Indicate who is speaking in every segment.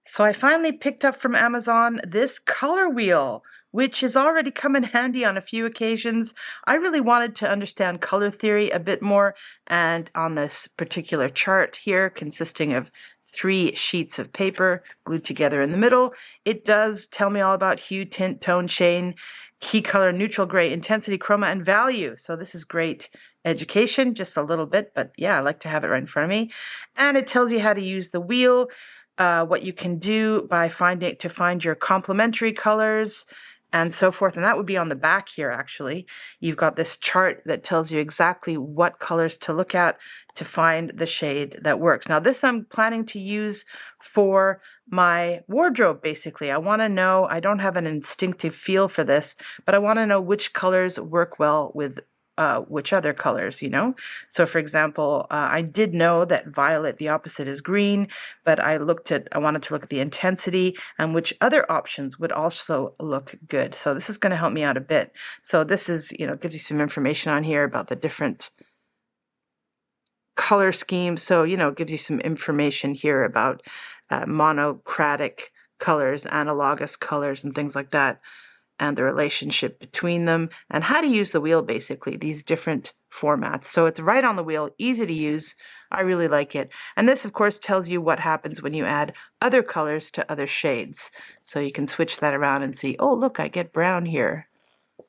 Speaker 1: So I finally picked up from Amazon this color wheel, which has already come in handy on a few occasions. I really wanted to understand color theory a bit more, and on this particular chart here, consisting of 3 sheets of paper glued together in the middle, it does tell me all about hue, tint, tone, shade, key color, neutral gray, intensity, chroma, and value. So this is great education, just a little bit, but yeah, I like to have it right in front of me. And it tells you how to use the wheel, what you can do by find your complementary colors and so forth. And that would be on the back here, actually. You've got this chart that tells you exactly what colors to look at to find the shade that works. Now, this I'm planning to use for my wardrobe, basically. I want to know, I don't have an instinctive feel for this, but I want to know which colors work well with which other colors, you know? So for example, I did know that violet, the opposite is green, but I wanted to look at the intensity and which other options would also look good. So this is going to help me out a bit. So this is, gives you some information on here about the different color schemes. So, it gives you some information here about monochromatic colors, analogous colors, and things like that, and the relationship between them, and how to use the wheel, basically, these different formats. So it's right on the wheel, easy to use. I really like it. And this, of course, tells you what happens when you add other colors to other shades. So you can switch that around and see, oh, look, I get brown here.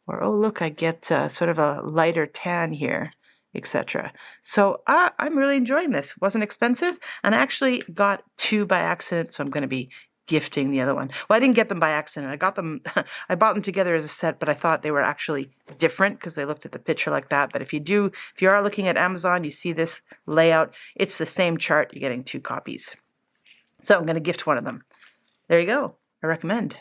Speaker 1: Or, oh, look, I get sort of a lighter tan here, etc. So I'm really enjoying this. It wasn't expensive, and I actually got 2 by accident, so I'm going to be gifting the other one. Well, I didn't get them by accident. I got them, I bought them together as a set, but I thought they were actually different because they looked at the picture like that. But if you are looking at Amazon, you see this layout, it's the same chart. You're getting 2 copies. So I'm going to gift one of them. There you go. I recommend.